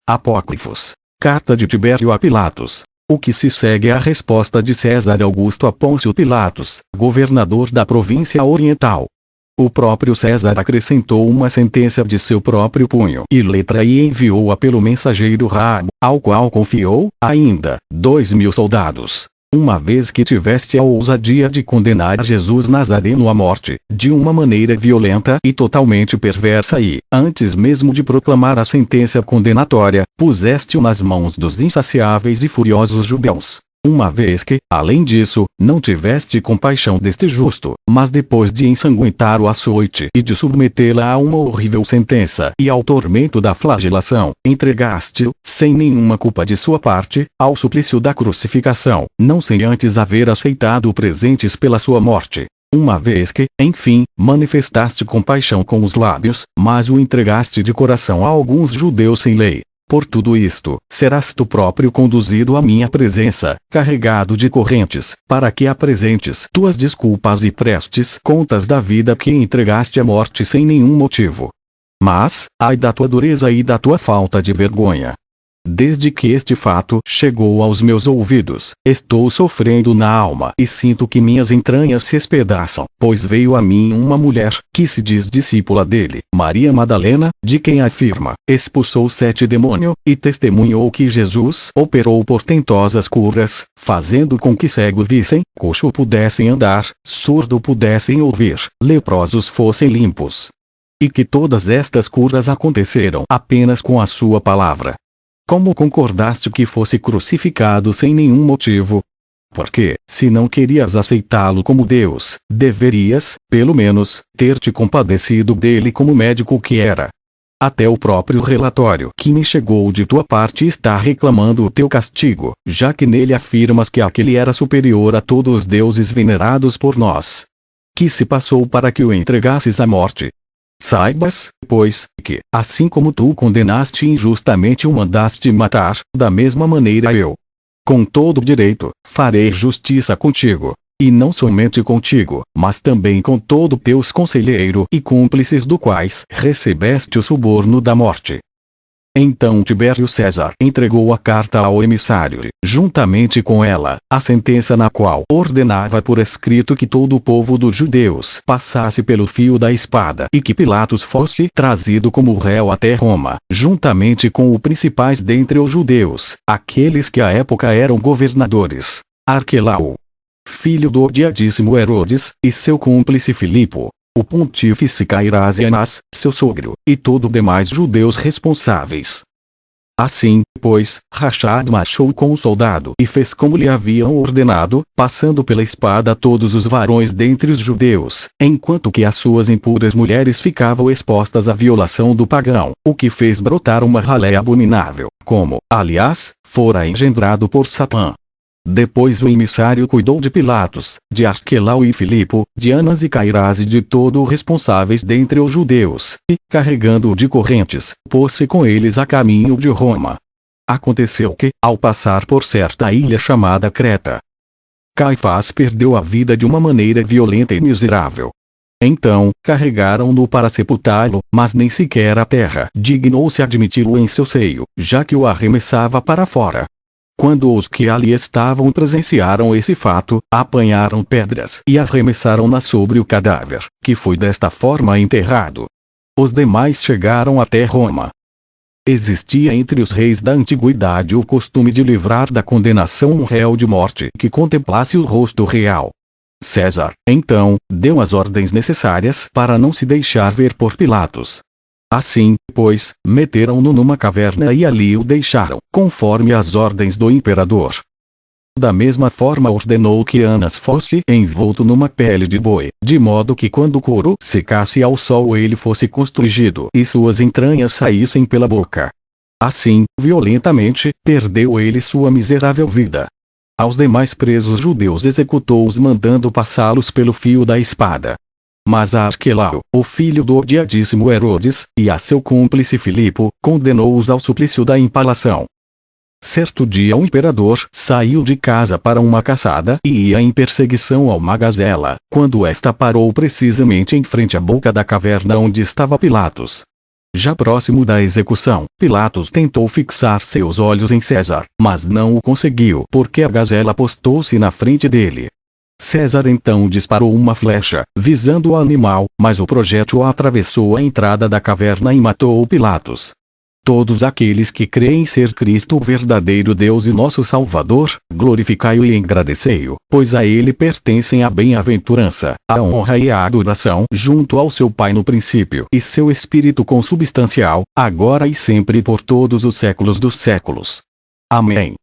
Apócrifos. Carta de Tibério a Pilatos. O que se segue é a resposta de César Augusto a Pôncio Pilatos, governador da província oriental. O próprio César acrescentou uma sentença de seu próprio punho e letra e enviou-a pelo mensageiro Rabo, ao qual confiou, ainda, 2.000 soldados. Uma vez que tiveste a ousadia de condenar Jesus Nazareno à morte, de uma maneira violenta e totalmente perversa e, antes mesmo de proclamar a sentença condenatória, puseste-o nas mãos dos insaciáveis e furiosos judeus. Uma vez que, além disso, não tiveste compaixão deste justo, mas depois de ensanguentar o açoite e de submetê-la a uma horrível sentença e ao tormento da flagelação, entregaste-o, sem nenhuma culpa de sua parte, ao suplício da crucificação, não sem antes haver aceitado presentes pela sua morte. Uma vez que, enfim, manifestaste compaixão com os lábios, mas o entregaste de coração a alguns judeus sem lei. Por tudo isto, serás tu próprio conduzido à minha presença, carregado de correntes, para que apresentes tuas desculpas e prestes contas da vida que entregaste à morte sem nenhum motivo. Mas, ai da tua dureza e da tua falta de vergonha! Desde que este fato chegou aos meus ouvidos, estou sofrendo na alma e sinto que minhas entranhas se espedaçam, pois veio a mim uma mulher, que se diz discípula dele, Maria Madalena, de quem afirma, expulsou 7 demônios, e testemunhou que Jesus operou portentosas curas, fazendo com que cego vissem, coxo pudessem andar, surdo pudessem ouvir, leprosos fossem limpos. E que todas estas curas aconteceram apenas com a sua palavra. Como concordaste que fosse crucificado sem nenhum motivo? Porque, se não querias aceitá-lo como Deus, deverias, pelo menos, ter te compadecido dele como médico que era. Até o próprio relatório que me chegou de tua parte está reclamando o teu castigo, já que nele afirmas que aquele era superior a todos os deuses venerados por nós. Que se passou para que o entregasses à morte? Saibas, pois, que, assim como tu condenaste injustamente o mandaste matar, da mesma maneira eu, com todo direito, farei justiça contigo. E não somente contigo, mas também com todo teus conselheiro e cúmplices do quais recebeste o suborno da morte. Então Tibério César entregou a carta ao emissário e, juntamente com ela, a sentença na qual ordenava por escrito que todo o povo dos judeus passasse pelo fio da espada e que Pilatos fosse trazido como réu até Roma, juntamente com os principais dentre os judeus, aqueles que à época eram governadores, Arquelau, filho do odiadíssimo Herodes, e seu cúmplice Filipo, o pontífice Cairás e Anás, seu sogro, e todo demais judeus responsáveis. Assim, pois, Rachad marchou com o soldado e fez como lhe haviam ordenado, passando pela espada todos os varões dentre os judeus, enquanto que as suas impuras mulheres ficavam expostas à violação do pagão, o que fez brotar uma ralé abominável, como, aliás, fora engendrado por Satã. Depois o emissário cuidou de Pilatos, de Arquelau e Filipo, de Anás e Cairás e de todos os responsáveis dentre os judeus, e, carregando-o de correntes, pôs-se com eles a caminho de Roma. Aconteceu que, ao passar por certa ilha chamada Creta, Caifás perdeu a vida de uma maneira violenta e miserável. Então, carregaram-no para sepultá-lo, mas nem sequer a terra dignou-se admiti-lo em seu seio, já que o arremessava para fora. Quando os que ali estavam presenciaram esse fato, apanharam pedras e arremessaram-nas sobre o cadáver, que foi desta forma enterrado. Os demais chegaram até Roma. Existia entre os reis da antiguidade o costume de livrar da condenação um réu de morte que contemplasse o rosto real. César, então, deu as ordens necessárias para não se deixar ver por Pilatos. Assim, pois, meteram-no numa caverna e ali o deixaram, conforme as ordens do imperador. Da mesma forma ordenou que Anás fosse envolto numa pele de boi, de modo que quando o couro secasse ao sol ele fosse constrangido e suas entranhas saíssem pela boca. Assim, violentamente, perdeu ele sua miserável vida. Aos demais presos judeus executou-os mandando passá-los pelo fio da espada. Mas a Arquelau, o filho do odiadíssimo Herodes, e a seu cúmplice Filipo, condenou-os ao suplício da empalação. Certo dia o imperador saiu de casa para uma caçada e ia em perseguição a uma gazela, quando esta parou precisamente em frente à boca da caverna onde estava Pilatos. Já próximo da execução, Pilatos tentou fixar seus olhos em César, mas não o conseguiu porque a gazela postou-se na frente dele. César então disparou uma flecha, visando o animal, mas o projétil atravessou a entrada da caverna e matou Pilatos. Todos aqueles que creem ser Cristo o verdadeiro Deus e nosso Salvador, glorificai-o e agradecei-o, pois a ele pertencem a bem-aventurança, a honra e a adoração junto ao seu Pai no princípio e seu Espírito consubstancial, agora e sempre e por todos os séculos dos séculos. Amém.